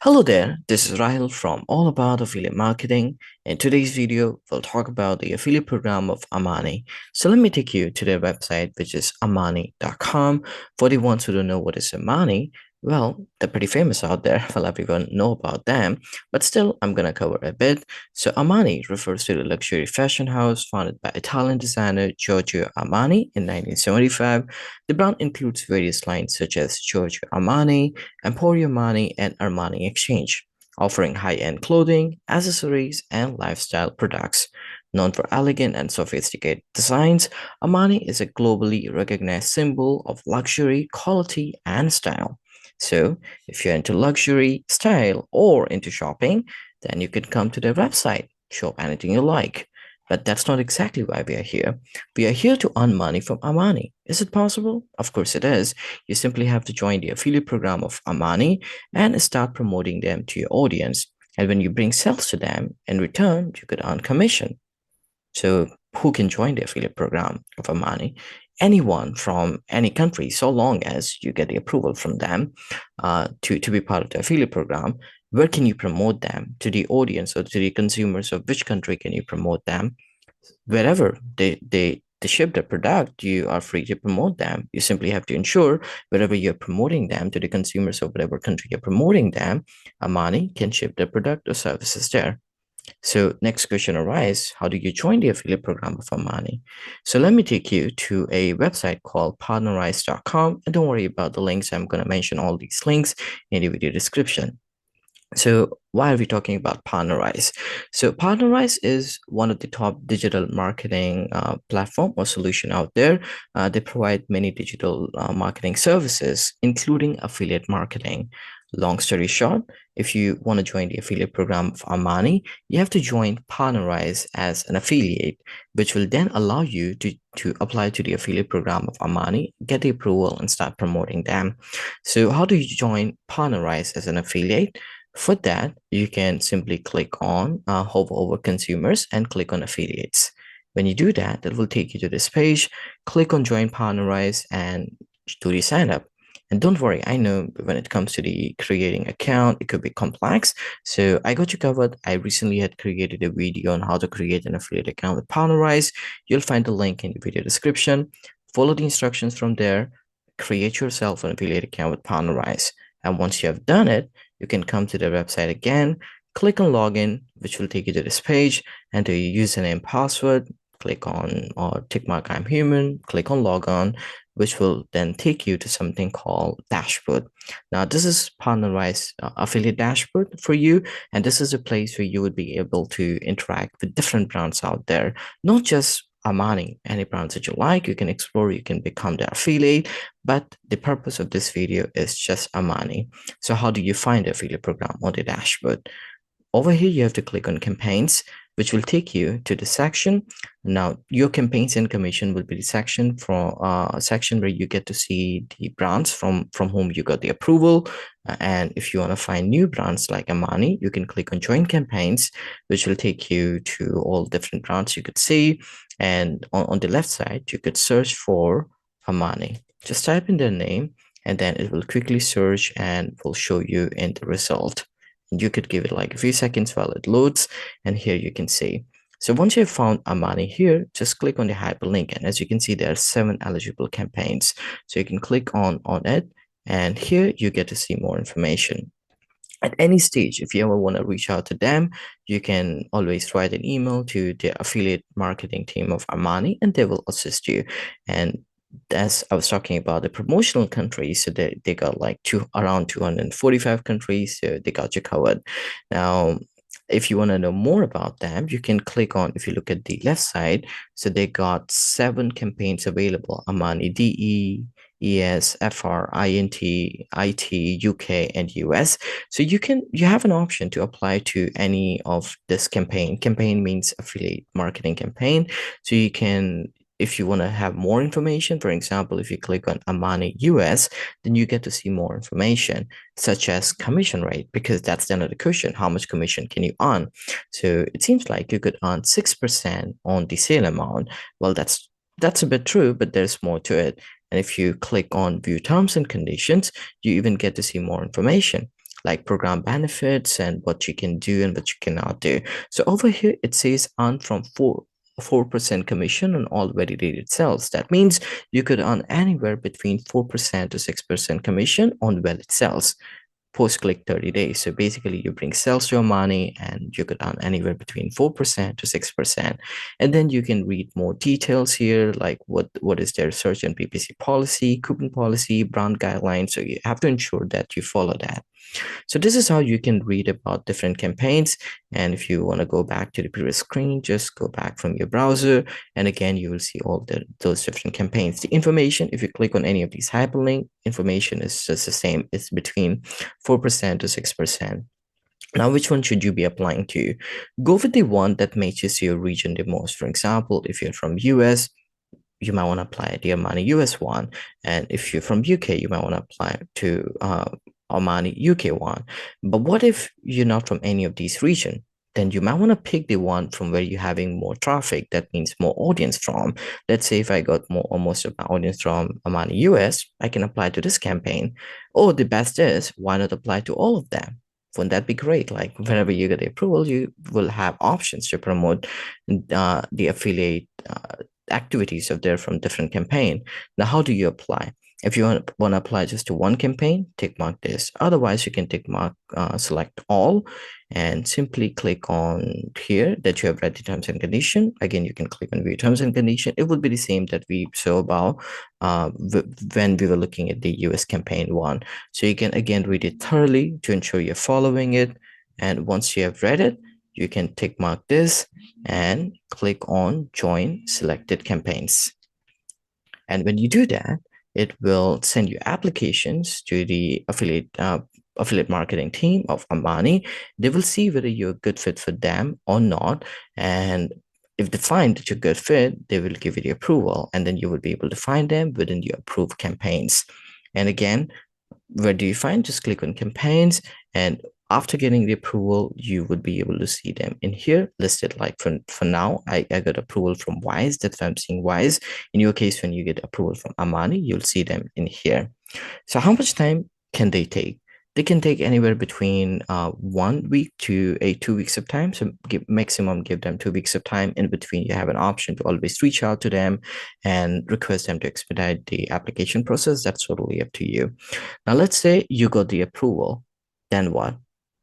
Hello there, this is Rahil from All About Affiliate Marketing. In today's video, we'll talk about the affiliate program of Armani. So let me take you to their website, which is Armani.com. For the ones who don't know what is Armani, well, they're pretty famous out there. Well, everyone know about them, but still, I'm gonna cover a bit. So Armani refers to the luxury fashion house founded by Italian designer Giorgio Armani in 1975. The brand includes various lines such as Giorgio Armani, Emporio Armani, and Armani Exchange, offering high-end clothing, accessories, and lifestyle products. Known for elegant and sophisticated designs, Armani is a globally recognized symbol of luxury, quality, and style. So, if you're into luxury, style, or into shopping, then you can come to their website, shop anything you like. But that's not exactly why we are here. We are here to earn money from Armani. Is it possible? Of course it is. You simply have to join the affiliate program of Armani and start promoting them to your audience. And when you bring sales to them, in return, you could earn commission. So who can join the affiliate program of Armani? Anyone from any country, so long as you get the approval from them to be part of the affiliate program. Where can you promote them to the audience or to the consumers of which country can you promote them? Wherever they ship the product, you are free to promote them. You simply have to ensure wherever you're promoting them to the consumers of whatever country you're promoting them, Armani can ship their product or services there. So next question arises, how do you join the affiliate program of Armani? So let me take you to a website called partnerize.com, and don't worry about the links. I'm going to mention all these links in the video description. So why are we talking about Partnerize? So Partnerize is one of the top digital marketing platform or solution out there. They provide many digital marketing services, including affiliate marketing. Long story short, if you want to join the affiliate program of Armani, you have to join Partnerize as an affiliate, which will then allow you to apply to the affiliate program of Armani, get the approval, and start promoting them. So how do you join Partnerize as an affiliate? For that, you can simply click on hover over consumers and click on affiliates. When you do that, it will take you to this page. Click on join Partnerize and do the sign up. And don't worry, I know when it comes to the creating account, it could be complex. So I got you covered. I recently had created a video on how to create an affiliate account with Partnerize. You'll find the link in the video description. Follow the instructions from there. Create yourself an affiliate account with Partnerize. And once you have done it, you can come to the website again, click on login, which will take you to this page, enter your username, password, click on or tick mark I'm human, click on log on, which will then take you to something called dashboard. Now, this is Partnerize affiliate dashboard for you, and this is a place where you would be able to interact with different brands out there, not just Armani, any brands that you like, you can explore, you can become their affiliate, but the purpose of this video is just Armani. So how do you find the affiliate program on the dashboard? Over here, you have to click on campaigns, which will take you to the section. Now, your campaigns and commission will be the section from a section where you get to see the brands from whom you got the approval. And if you want to find new brands like Armani, you can click on join campaigns, which will take you to all different brands you could see. And on the left side, you could search for Armani. Just type in their name, and then it will quickly search and will show you in the result. You could give it like a few seconds while it loads, and here you can see. So once you've found Armani here, just click on the hyperlink, and as you can see, there are 7 eligible campaigns. So you can click on it, and here you get to see more information. At any stage, if you ever want to reach out to them, you can always write an email to the affiliate marketing team of Armani, and they will assist you. And as I was talking about the promotional countries, so they got like around 245 countries, so they got you covered. Now, if you want to know more about them, you can click on, if you look at the left side, so they got 7 campaigns available: Armani DE, ES, FR, INT, IT, UK, and US. So you have an option to apply to any of this campaign. Campaign means affiliate marketing campaign. So you can, if you want to have more information, for example, if you click on Armani US, then you get to see more information, such as commission rate, because that's the another question. How much commission can you earn? So it seems like you could earn 6% on the sale amount. Well, that's a bit true, but there's more to it. And if you click on view terms and conditions, you even get to see more information. like program benefits and what you can do and what you cannot do. So over here, it says earn from 4% commission on all validated sales. That means you could earn anywhere between 4% to 6% commission on valid sales post click 30 days. So basically, you bring sales to your money and you could earn anywhere between 4% to 6%. And then you can read more details here, like what is their search and PPC policy, coupon policy, brand guidelines. So you have to ensure that you follow that. So this is how you can read about different campaigns. And if you want to go back to the previous screen, just go back from your browser. And again, you will see all those different campaigns. The information, if you click on any of these hyperlink, information is just the same. It's between 4% to 6%. Now, which one should you be applying to? Go with the one that matches your region the most. For example, if you're from US, you might want to apply the Armani US one. And if you're from UK, you might want to apply to Armani UK one. But what if you're not from any of these regions? Then you might want to pick the one from where you're having more traffic. That means more audience from. Let's say if I got more or most of my audience from Armani US, I can apply to this campaign. Or the best is, why not apply to all of them? Wouldn't that be great? Like whenever you get the approval, you will have options to promote the affiliate activities of there from different campaign. Now, how do you apply? If you want to apply just to one campaign, tick mark this. Otherwise, you can tick mark, select all, and simply click on here that you have read the terms and condition. Again, you can click on view terms and condition. It would be the same that we saw about when we were looking at the US campaign one. So you can again read it thoroughly to ensure you're following it. And once you have read it, you can tick mark this and click on join selected campaigns. And when you do that, it will send you applications to the affiliate marketing team of Armani. They will see whether you're a good fit for them or not. And if they find that you're a good fit, they will give you the approval. And then you will be able to find them within your approved campaigns. And again, where do you find? Just click on campaigns, and after getting the approval, you would be able to see them in here listed. Like for now, I got approval from Wise. That's why I'm seeing Wise. In your case, when you get approval from Armani, you'll see them in here. So how much time can they take? They can take anywhere between 1 week to 2 weeks of time. So maximum give them 2 weeks of time. In between, you have an option to always reach out to them and request them to expedite the application process. That's totally up to you. Now, let's say you got the approval. Then what?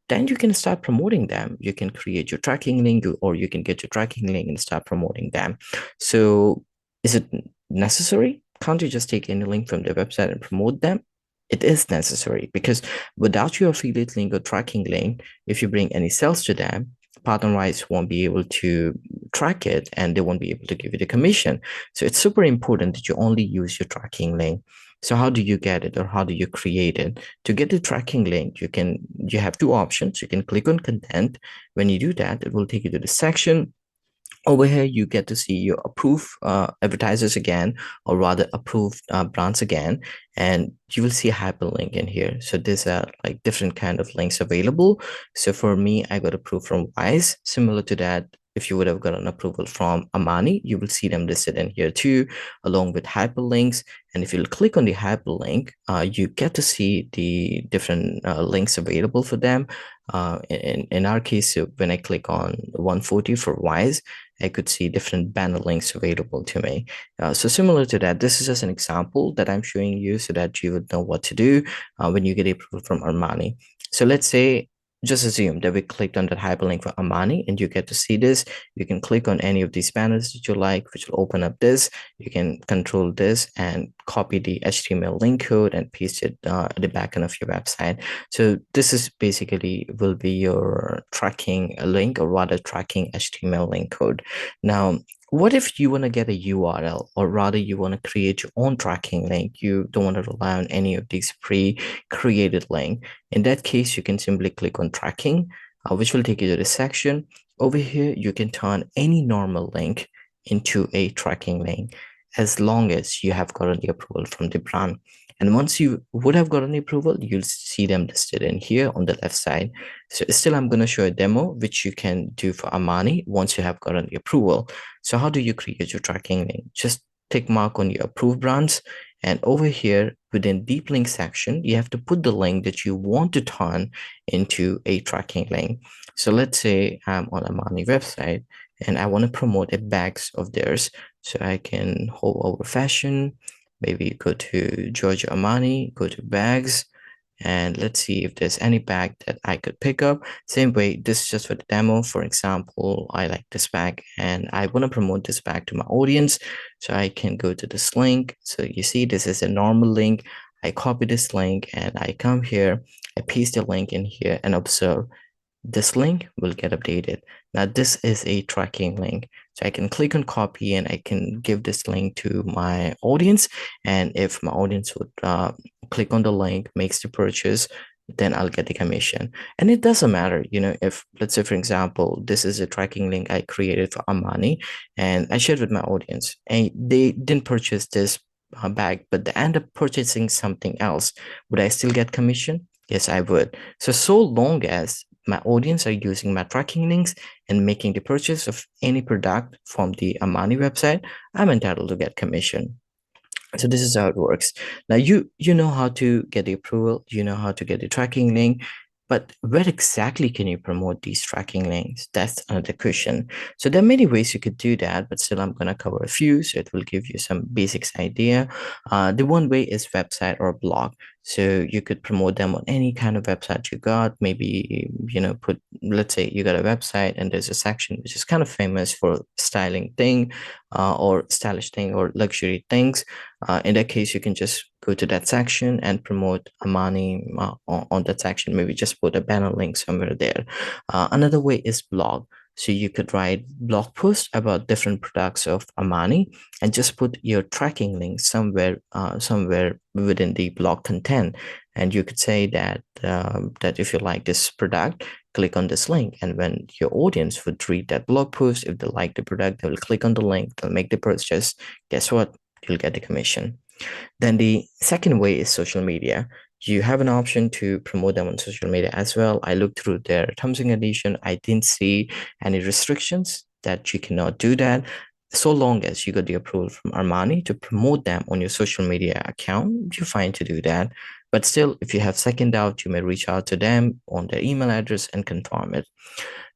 Then you can start promoting them. You can create your tracking link, or you can get your tracking link and start promoting them. So is it necessary? Can't you just take any link from their website and promote them? It is necessary, because without your affiliate link or tracking link, if you bring any sales to them, PartnerWise won't be able to track it and they won't be able to give you the commission. So it's super important that you only use your tracking link. So how do you get it, or how do you create it? To get the tracking link, you have two options. You can click on content. When you do that, it will take you to the section. Over here, you get to see your approved advertisers again, or rather approved brands again, and you will see a hyperlink in here. So these are like different kind of links available. So for me, I got approved from Wise. Similar to that, if you would have gotten approval from Armani, you will see them listed in here too, along with hyperlinks. And if you click on the hyperlink, you get to see the different links available for them. In our case, when I click on 140 for Wise, I could see different banner links available to me. So similar to that, this is just an example that I'm showing you so that you would know what to do when you get approval from Armani. So let's say, just assume that we clicked on that hyperlink for Armani and you get to see this. You can click on any of these banners that you like, which will open up this. You can control this and copy the HTML link code and paste it at the back end of your website. So this is basically will be your tracking link, or rather tracking HTML link code. Now, what if you want to get a URL, or rather you want to create your own tracking link? You don't want to rely on any of these pre-created link. In that case, you can simply click on tracking, which will take you to the section. Over here, you can turn any normal link into a tracking link, as long as you have gotten the approval from the brand. And once you would have gotten the approval, you'll see them listed in here on the left side. So still, I'm going to show a demo, which you can do for Armani once you have gotten the approval. So how do you create your tracking link? Just tick mark on your approved brands, And over here within deep link section, you have to put the link that you want to turn into a tracking link. So let's say I'm on Armani website and I want to promote a bags of theirs. So I can hover over fashion, maybe go to Giorgio Armani, go to bags, and let's see if there's any bag that I could pick up. Same way, this is just for the demo. For example, I like this bag and I want to promote this bag to my audience. So I can go to this link. So you see, this is a normal link. I copy this link and I come here, I paste the link in here and observe this link will get updated. Now this is a tracking link. So I can click on copy and I can give this link to my audience. And if my audience would click on the link, makes the purchase, then I'll get the commission. And it doesn't matter, if let's say, for example, this is a tracking link I created for Armani and I shared with my audience and they didn't purchase this bag, but they end up purchasing something else. Would I still get commission? Yes, I would. So long as my audience are using my tracking links and making the purchase of any product from the Armani website, I'm entitled to get commission. So this is how it works. Now you know how to get the approval, you know how to get the tracking link, but where exactly can you promote these tracking links? That's another question. So there are many ways you could do that, but still I'm going to cover a few, so it will give you some basics idea. The one way is website or blog. So you could promote them on any kind of website you got. Maybe, let's say you got a website and there's a section which is kind of famous for styling thing, or stylish thing or luxury things. In that case, you can just go to that section and promote Armani on that section. Maybe just put a banner link somewhere there. Another way is blog. So you could write blog posts about different products of Armani and just put your tracking link somewhere within the blog content. And you could say that that if you like this product, click on this link. And when your audience would read that blog post, if they like the product, they will click on the link, they'll make the purchase. Guess what? You'll get the commission. Then the second way is social media. You have an option to promote them on social media as well. I looked through their terms and conditions. I didn't see any restrictions that you cannot do that. So long as you got the approval from Armani to promote them on your social media account, you're fine to do that. But still, if you have second doubt, you may reach out to them on their email address and confirm it.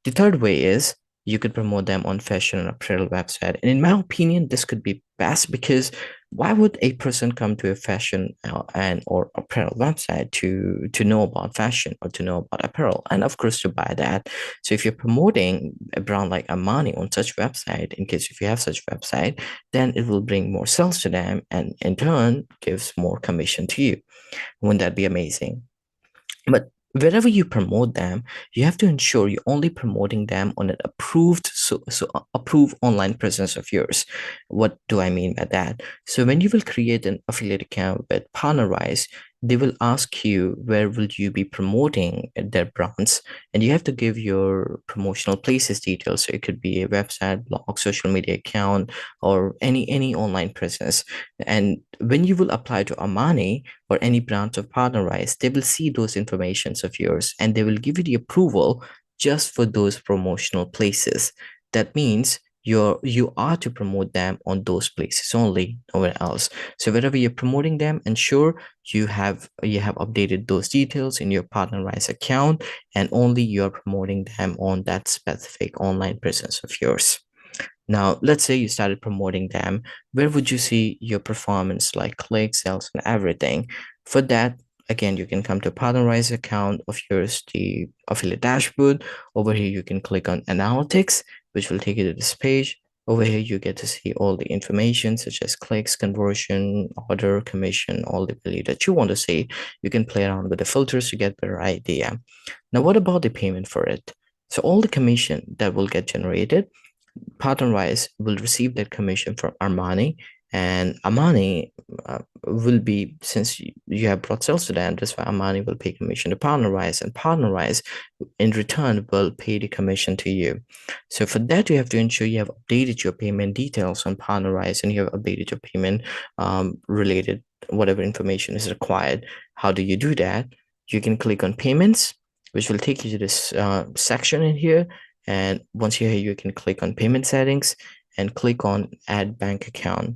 The third way is you could promote them on fashion and apparel website. And in my opinion, this could be best because why would a person come to a fashion and or apparel website to know about fashion or to know about apparel and of course to buy that? So if you're promoting a brand like Armani on such website, in case if you have such website, then it will bring more sales to them and in turn gives more commission to you. Wouldn't that be amazing? But wherever you promote them, you have to ensure you're only promoting them on an approved online presence of yours. What do I mean by that? So when you will create an affiliate account with Partnerize, they will ask you where will you be promoting their brands, and you have to give your promotional places details. So it could be a website, blog, social media account, or any online presence. And when you will apply to Armani or any branch of Partnerize, they will see those informations of yours and they will give you the approval just for those promotional places. That means you are to promote them on those places only, nowhere else. So wherever you're promoting them, ensure you have updated those details in your Partnerize account and only you're promoting them on that specific online presence of yours. Now, let's say you started promoting them. Where would you see your performance, like clicks, sales, and everything? For that, again, you can come to Partnerize account of yours, the affiliate dashboard. Over here, you can click on Analytics, which will take you to this page. Over here, you get to see all the information such as clicks, conversion, order, commission, all the value that you want to see. You can play around with the filters to get a better idea. Now, what about the payment for it? So all the commission that will get generated, Partnerize will receive that commission from Armani, and Armani will be, since you have brought sales to them, that's why Armani will pay commission to Partnerize, and Partnerize in return will pay the commission to you. So for that, you have to ensure you have updated your payment details on Partnerize and you have updated your payment related whatever information is required. How do you do that? You can click on payments, which will take you to this section in here. And once you're here, you can click on payment settings and click on add bank account.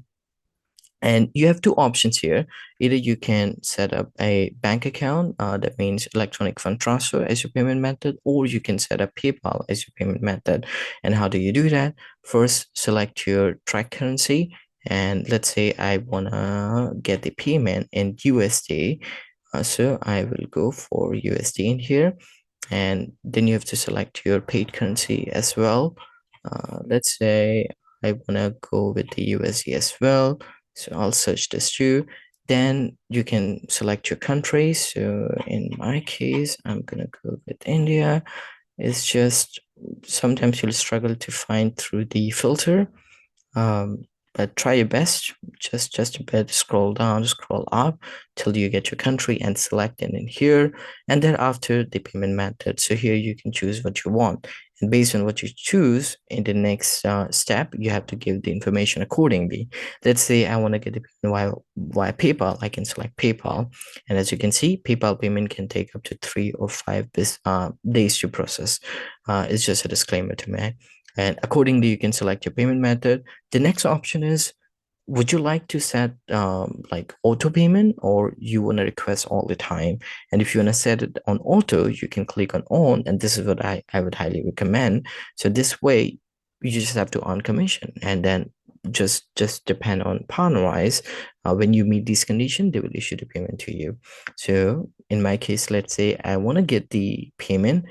And you have two options here. Either you can set up a bank account, that means electronic fund transfer as your payment method, or you can set up PayPal as your payment method. And how do you do that? First, select your track currency. And let's say I wanna get the payment in USD. So I will go for USD in here, and then you have to select your paid currency as well. Let's say I want to go with the USD as well, so I'll search this too. Then you can select your country. So in my case, I'm gonna go with India. It's just sometimes you'll struggle to find through the filter, but try your best. Just a bit, scroll down, scroll up till you get your country and select it in here. And then after the payment method, so here you can choose what you want, and based on what you choose in the next step, you have to give the information accordingly. Let's say I want to get the payment via PayPal. I can select PayPal, and as you can see, PayPal payment can take up to 3 or 5 days to process. It's just a disclaimer to me. And accordingly, you can select your payment method. The next option is, would you like to set like auto payment, or you want to request all the time? And if you want to set it on auto, you can click on, and this is what I would highly recommend. So this way, you just have to earn commission, and then just depend on partner-wise. When you meet these conditions, they will issue the payment to you. So in my case, let's say I want to get the payment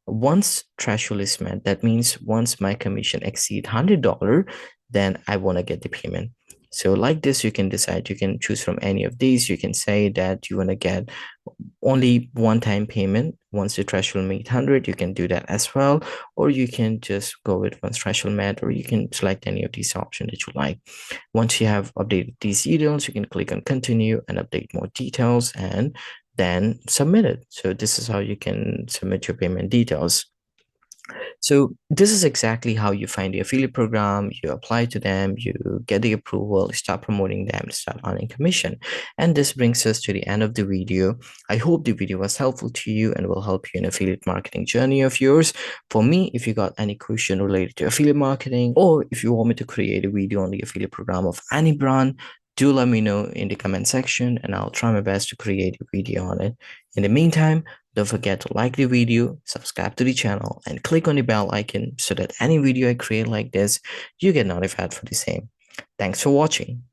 once threshold is met. That means once my commission exceed $100, then I want to get the payment. So like this, you can decide, you can choose from any of these. You can say that you want to get only one-time payment once the threshold meet 100. You can do that as well, or you can just go with once threshold met, or you can select any of these options that you like. Once you have updated these details, you can click on continue and update more details, and then submit it. So this is how you can submit your payment details. So this is exactly how you find the affiliate program, you apply to them, you get the approval, start promoting them, start earning commission. And this brings us to the end of the video. I hope the video was helpful to you and will help you in affiliate marketing journey of yours. For me, if you got any question related to affiliate marketing, or if you want me to create a video on the affiliate program of any brand, do let me know in the comment section, and I'll try my best to create a video on it. In the meantime, don't forget to like the video, subscribe to the channel, and click on the bell icon so that any video I create like this, you get notified for the same. Thanks for watching.